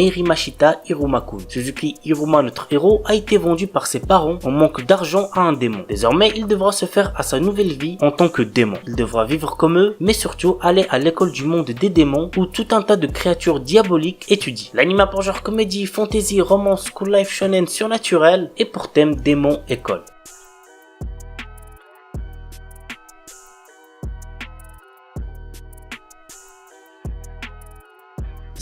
Meirimashita Hiruma-kun. Suzuki Hiruma, notre héros, a été vendu par ses parents en manque d'argent à un démon. Désormais, il devra se faire à sa nouvelle vie en tant que démon. Il devra vivre comme eux, mais surtout aller à l'école du monde des démons où tout un tas de créatures diaboliques étudient. L'anime pour genre comédie, fantasy, romance, school life, shonen, surnaturel et pour thème démon école.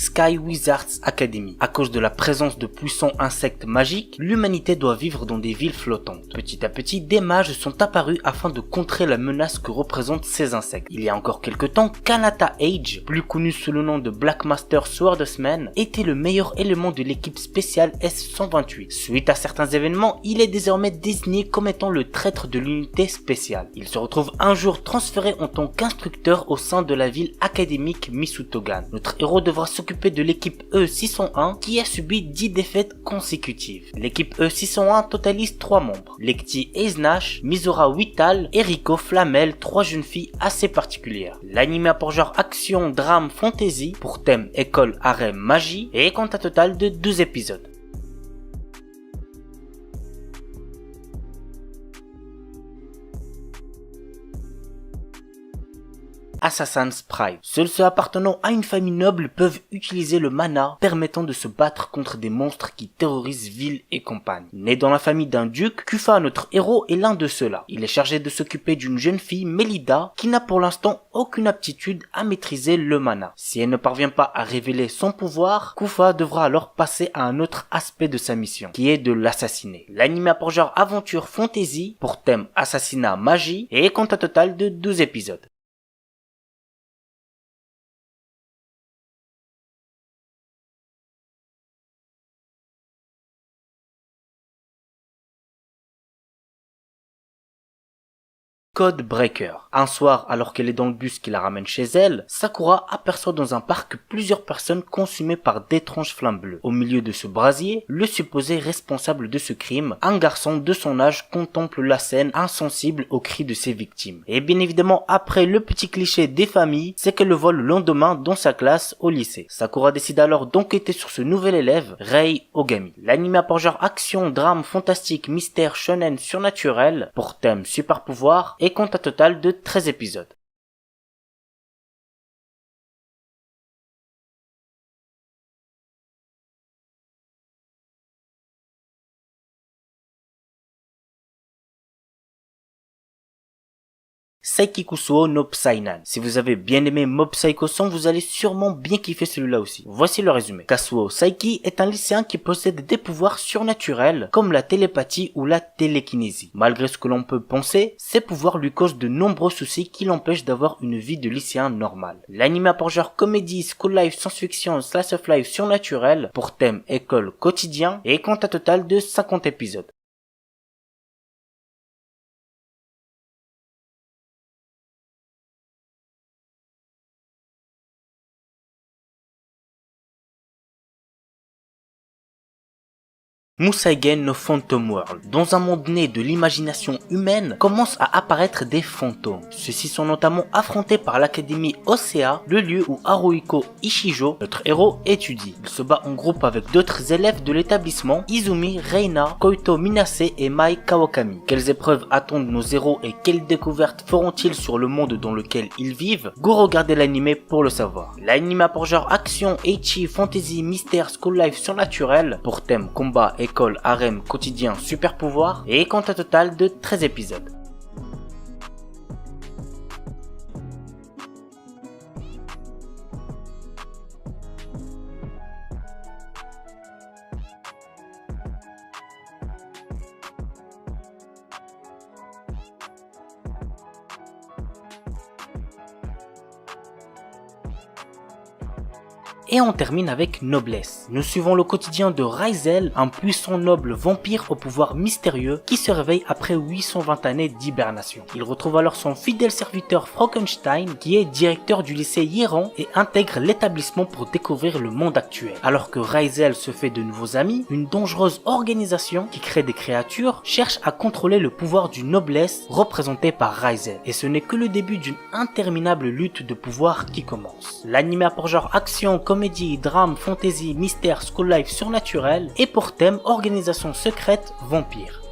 Sky Wizards Academy. À cause de la présence de puissants insectes magiques, l'humanité doit vivre dans des villes flottantes. Petit à petit, des mages sont apparus afin de contrer la menace que représentent ces insectes. Il y a encore quelques temps, Kanata Age, plus connu sous le nom de Black Master Swordsman, était le meilleur élément de l'équipe spéciale S-128. Suite à certains événements, il est désormais désigné comme étant le traître de l'unité spéciale. Il se retrouve un jour transféré en tant qu'instructeur au sein de la ville académique Misutogan. Notre héros devra s'occuper de l'équipe E601 qui a subi 10 défaites consécutives. L'équipe E601 totalise 3 membres. Lekti Eiznash, Misora Vital et Riko Flamel, 3 jeunes filles assez particulières. L'anime a pour genre action, drame, fantasy, pour thème école, harem, magie et compte un total de 12 épisodes. Assassin's Pride. Seuls ceux appartenant à une famille noble peuvent utiliser le mana permettant de se battre contre des monstres qui terrorisent ville et campagne. Né dans la famille d'un duc, Kufa, notre héros, est l'un de ceux-là. Il est chargé de s'occuper d'une jeune fille, Melida, qui n'a pour l'instant aucune aptitude à maîtriser le mana. Si elle ne parvient pas à révéler son pouvoir, Kufa devra alors passer à un autre aspect de sa mission, qui est de l'assassiner. L'anime a pour genre aventure fantasy, pour thème assassinat magie, et compte un total de 12 épisodes. Codebreaker. Un soir, alors qu'elle est dans le bus qui la ramène chez elle, Sakura aperçoit dans un parc plusieurs personnes consumées par d'étranges flammes bleues. Au milieu de ce brasier, le supposé responsable de ce crime, un garçon de son âge, contemple la scène insensible aux cris de ses victimes. Et bien évidemment, après le petit cliché des familles, c'est qu'elle le voit le lendemain dans sa classe au lycée. Sakura décide alors d'enquêter sur ce nouvel élève, Rei Ogami. L'anime a pour genre action, drame, fantastique, mystère, shonen, surnaturel, pour thème super pouvoir, et compte un total de 13 épisodes. Saikikusuo no Psynan. Si vous avez bien aimé Mob Psycho 100, vous allez sûrement bien kiffer celui-là aussi. Voici le résumé. Kazuo Saiki est un lycéen qui possède des pouvoirs surnaturels comme la télépathie ou la télékinésie. Malgré ce que l'on peut penser, ces pouvoirs lui causent de nombreux soucis qui l'empêchent d'avoir une vie de lycéen normal. L'anime a pour genre comédie, school life, science-fiction, slice of life surnaturel pour thème école quotidien et compte un total de 50 épisodes. Museigen no Phantom World. Dans un monde né de l'imagination humaine, commencent à apparaître des fantômes. Ceux-ci sont notamment affrontés par l'académie Osea, le lieu où Haruhiko Ishijo, notre héros, étudie. Il se bat en groupe avec d'autres élèves de l'établissement, Izumi, Reina, Koito Minase et Mai Kawakami. Quelles épreuves attendent nos héros et quelles découvertes feront-ils sur le monde dans lequel ils vivent? Go regarder l'anime pour le savoir. L'anime a pour genre action, ecchi, fantasy, mystère, school life surnaturel, pour thème combat, école, harem, quotidien, super pouvoir et compte un total de 13 épisodes. Et on termine avec Noblesse. Nous suivons le quotidien de Raizel, un puissant noble vampire au pouvoir mystérieux qui se réveille après 820 années d'hibernation. Il retrouve alors son fidèle serviteur Frankenstein qui est directeur du lycée Hieron et intègre l'établissement pour découvrir le monde actuel. Alors que Raizel se fait de nouveaux amis, une dangereuse organisation qui crée des créatures cherche à contrôler le pouvoir du Noblesse représenté par Raizel. Et ce n'est que le début d'une interminable lutte de pouvoir qui commence. L'anime a pour genre action, comédie, comédie, drame, fantasy, mystère, school life surnaturel et pour thème organisation secrète, vampire.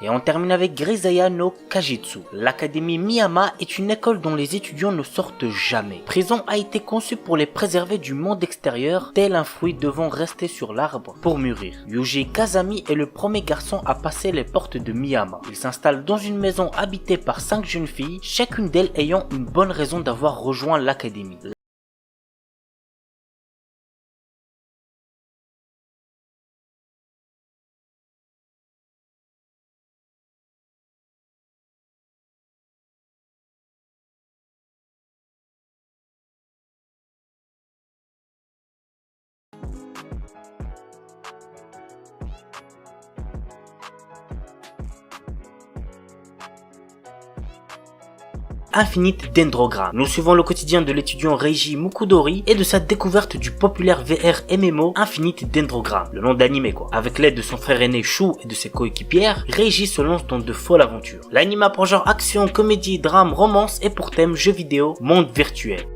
Et on termine avec Grisaya no Kajitsu. L'académie Miyama est une école dont les étudiants ne sortent jamais. Prison a été conçue pour les préserver du monde extérieur, tel un fruit devant rester sur l'arbre pour mûrir. Yuji Kazami est le premier garçon à passer les portes de Miyama. Il s'installe dans une maison habitée par 5 jeunes filles, chacune d'elles ayant une bonne raison d'avoir rejoint l'académie. Infinite Dendrogram. Nous suivons le quotidien de l'étudiant Reiji Mukudori et de sa découverte du populaire VR MMO Infinite Dendrogram, le nom d'anime quoi. Avec l'aide de son frère aîné Shu et de ses coéquipières, Reiji se lance dans de folles aventures. L'anime a pour genre action, comédie, drame, romance et pour thème jeux vidéo, monde virtuel.